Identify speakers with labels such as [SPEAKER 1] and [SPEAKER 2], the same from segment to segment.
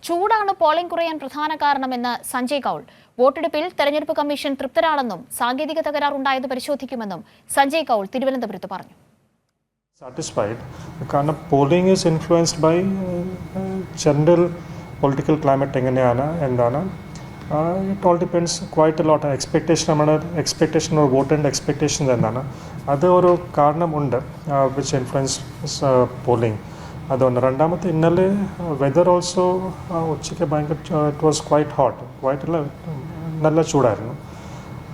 [SPEAKER 1] ചൂടാണ് പോളിംഗ് കുറയാൻ പ്രധാന കാരണമെന്ന് സഞ്ജയ് കൗൾ. വോട്ടെടുപ്പിൽ തെരഞ്ഞെടുപ്പ് കമ്മീഷൻ തൃപ്തരാണെന്നും സാങ്കേതിക തകരാറുണ്ടായത് പരിശോധിക്കുമെന്നും സഞ്ജയ് കൗൾ തിരുവനന്തപുരത്ത് പറഞ്ഞു.
[SPEAKER 2] Satisfied കാരണം polling is influenced by general political climate എങ്ങനെയാണ് എന്താണ്. It all depends quite a lot. Expectation ഒരു വോട്ടറിൻ്റെ എക്സ്പെക്ടേഷൻസ് എന്താണ്, അത് ഒരു കാരണമുണ്ട് വിച്ച് ഇൻഫ്ലുവൻസ് പോളിംഗ്. അതുകൊണ്ട് രണ്ടാമത്തെ ഇന്നലെ വെതർ ഓൾസോ ഉച്ചയ്ക്ക് ഭയങ്കര ഇറ്റ് വാസ് ക്വൈറ്റ് ഹോട്ട്, നല്ല ചൂടായിരുന്നു,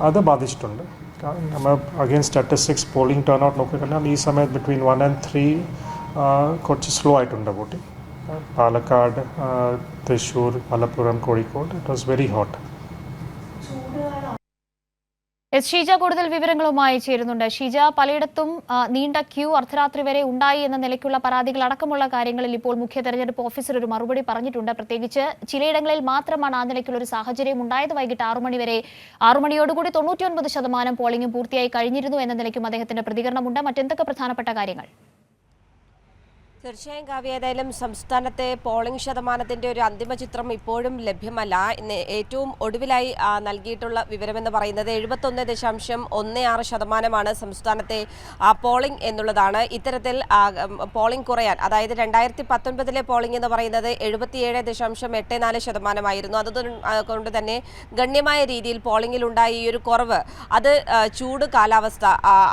[SPEAKER 2] അത് ബാധിച്ചിട്ടുണ്ട്. നമ്മൾ again statistics polling turn out നോക്കിക്കഴിഞ്ഞാൽ ഈ സമയത്ത് ബിറ്റ്വീൻ 1 and 3 കുറച്ച് സ്ലോ ആയിട്ടുണ്ട് voting. Palakkad, Thrissur, Malappuram, Kozhikode it was very hot.
[SPEAKER 1] Sheeja കൂടുതൽ വിവരങ്ങളുമായി ചേരുന്നുണ്ട്. ഷീജ, പലയിടത്തും നീണ്ട ക്യൂ അർദ്ധരാത്രി വരെ ഉണ്ടായി എന്ന നിലയ്ക്കുള്ള പരാതികൾ അടക്കമുള്ള കാര്യങ്ങളിൽ ഇപ്പോൾ മുഖ്യ തെരഞ്ഞെടുപ്പ് ഓഫീസർ ഒരു മറുപടി പറഞ്ഞിട്ടുണ്ട്. പ്രത്യേകിച്ച് ചിലയിടങ്ങളിൽ മാത്രമാണ് ആ നിലയ്ക്കുള്ള ഒരു സാഹചര്യം ഉണ്ടായത്. വൈകിട്ട് 6 മണി വരെ 6 മണിയോടുകൂടി 99% പോളിംഗും പൂർത്തിയായി കഴിഞ്ഞിരുന്നു എന്ന നിലയ്ക്കും അദ്ദേഹത്തിന്റെ പ്രതികരണമുണ്ട്. മറ്റെന്തൊക്കെ പ്രധാനപ്പെട്ട കാര്യങ്ങൾ?
[SPEAKER 3] തീർച്ചയായും കാവ്യ, ഏതായാലും സംസ്ഥാനത്തെ പോളിംഗ് ശതമാനത്തിന്റെ ഒരു അന്തിമ ചിത്രം ഇപ്പോഴും ലഭ്യമല്ല. ഏറ്റവും ഒടുവിലായി നൽകിയിട്ടുള്ള വിവരമെന്ന് പറയുന്നത് 71.16% സംസ്ഥാനത്തെ പോളിംഗ് എന്നുള്ളതാണ്. ഇത്തരത്തിൽ പോളിംഗ് കുറയാൻ, അതായത് 2019 പോളിംഗ് എന്ന് പറയുന്നത് 77.84% അതുകൊണ്ട് തന്നെ ഗണ്യമായ രീതിയിൽ പോളിംഗിൽ ഉണ്ടായ ഈ ഒരു കുറവ്, അത് ചൂട് കാലാവസ്ഥ,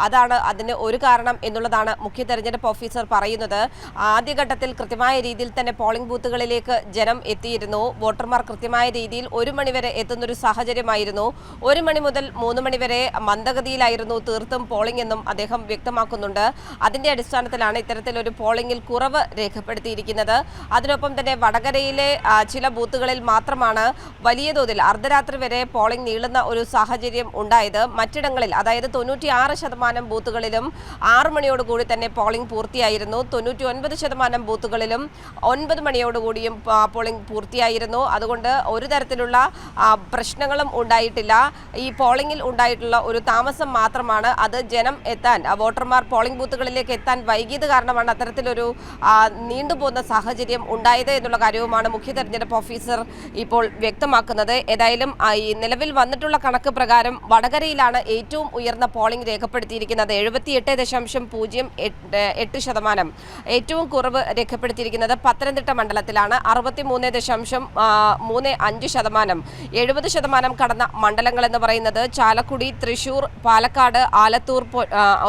[SPEAKER 3] അതാണ് അതിന് ഒരു കാരണം എന്നുള്ളതാണ് മുഖ്യ തെരഞ്ഞെടുപ്പ് ഓഫീസർ പറയുന്നത്. ആദ്യഘട്ടത്തിൽ കൃത്യമായ രീതിയിൽ തന്നെ പോളിംഗ് ബൂത്തുകളിലേക്ക് ജനം എത്തിയിരുന്നു. വോട്ടർമാർ കൃത്യമായ രീതിയിൽ 1 മണിവരെ എത്തുന്നൊരു സാഹചര്യമായിരുന്നു. 1 മണി മുതൽ 3 മണി വരെ മന്ദഗതിയിലായിരുന്നു തീർത്തും പോളിംഗ് എന്നും അദ്ദേഹം വ്യക്തമാക്കുന്നുണ്ട്. അതിന്റെ അടിസ്ഥാനത്തിലാണ് ഇത്തരത്തിലൊരു പോളിംഗിൽ കുറവ് രേഖപ്പെടുത്തിയിരിക്കുന്നത്. അതിനൊപ്പം തന്നെ വടകരയിലെ ചില ബൂത്തുകളിൽ മാത്രമാണ് വലിയ തോതിൽ അർദ്ധരാത്രി വരെ പോളിംഗ് നീളുന്ന ഒരു സാഹചര്യം ഉണ്ടായത്. മറ്റിടങ്ങളിൽ, അതായത് 96% ബൂത്തുകളിലും 6 മണിയോടുകൂടി തന്നെ പോളിംഗ് പൂർത്തിയായിരുന്നു. 99% ബൂത്തുകളിലും 9 മണിയോടുകൂടിയും പോളിംഗ് പൂർത്തിയായിരുന്നു. അതുകൊണ്ട് ഒരു തരത്തിലുള്ള പ്രശ്നങ്ങളും ഉണ്ടായിട്ടില്ല. ഈ പോളിംഗിൽ ഉണ്ടായിട്ടുള്ള ഒരു താമസം മാത്രമാണ്, അത് ജനം എത്താൻ, വോട്ടർമാർ പോളിംഗ് ബൂത്തുകളിലേക്ക് എത്താൻ വൈകിയത് കാരണമാണ് അത്തരത്തിലൊരു നീണ്ടുപോകുന്ന സാഹചര്യം ഉണ്ടായത് എന്നുള്ള കാര്യവുമാണ് മുഖ്യ തെരഞ്ഞെടുപ്പ് ഓഫീസർ ഇപ്പോൾ വ്യക്തമാക്കുന്നത്. ഏതായാലും ഈ നിലവിൽ വന്നിട്ടുള്ള കണക്ക് പ്രകാരം വടകരയിലാണ് ഏറ്റവും ഉയർന്ന പോളിംഗ് രേഖപ്പെടുത്തിയിരിക്കുന്നത്, 78.08%. ഏറ്റവും കുറവ് രേഖപ്പെടുത്തിയിരിക്കുന്നത് പത്തനംതിട്ട മണ്ഡലത്തിലാണ്, 63.35%. 70% കടന്ന മണ്ഡലങ്ങൾ എന്ന് പറയുന്നത് ചാലക്കുടി, തൃശൂർ, പാലക്കാട്, ആലത്തൂർ,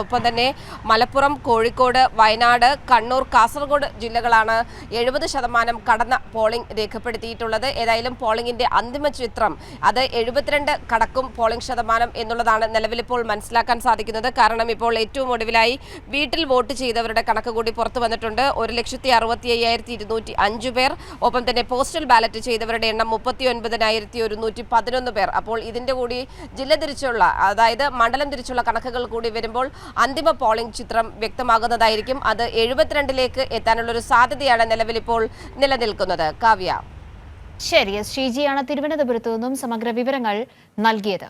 [SPEAKER 3] ഒപ്പം തന്നെ മലപ്പുറം, കോഴിക്കോട്, വയനാട്, കണ്ണൂർ, കാസർഗോഡ് ജില്ലകളാണ് 70% കടന്ന പോളിംഗ് രേഖപ്പെടുത്തിയിട്ടുള്ളത്. ഏതായാലും പോളിംഗിന്റെ അന്തിമ ചിത്രം അത് 72 കടക്കും പോളിംഗ് ശതമാനം എന്നുള്ളതാണ് നിലവിലിപ്പോൾ മനസ്സിലാക്കാൻ സാധിക്കുന്നത്. കാരണം ഇപ്പോൾ ഏറ്റവും ഒടുവിലായി വീട്ടിൽ വോട്ട് ചെയ്തവരുടെ കണക്ക് കൂടി പുറത്തു വന്നിട്ടുണ്ട്. 1,65,205 പേർ. ഒപ്പം തന്നെ പോസ്റ്റൽ ബാലറ്റ് ചെയ്തവരുടെ എണ്ണം 39,111 പേർ. അപ്പോൾ ഇതിന്റെ കൂടി ജില്ല തിരിച്ചുള്ള, അതായത് മണ്ഡലം തിരിച്ചുള്ള കണക്കുകൾ കൂടി വരുമ്പോൾ അന്തിമ പോളിംഗ് ചിത്രം വ്യക്തമാകുന്നതായിരിക്കും. അത് 72ലേക്ക് എത്താനുള്ളൊരു സാധ്യതയാണ് നിലവിലിപ്പോൾ നിലനിൽക്കുന്നത്. കാവ്യ.
[SPEAKER 1] ശരി, ശ്രീജിയാണ് തിരുവനന്തപുരത്തു നിന്നും സമഗ്ര വിവരങ്ങൾ നൽകിയത്.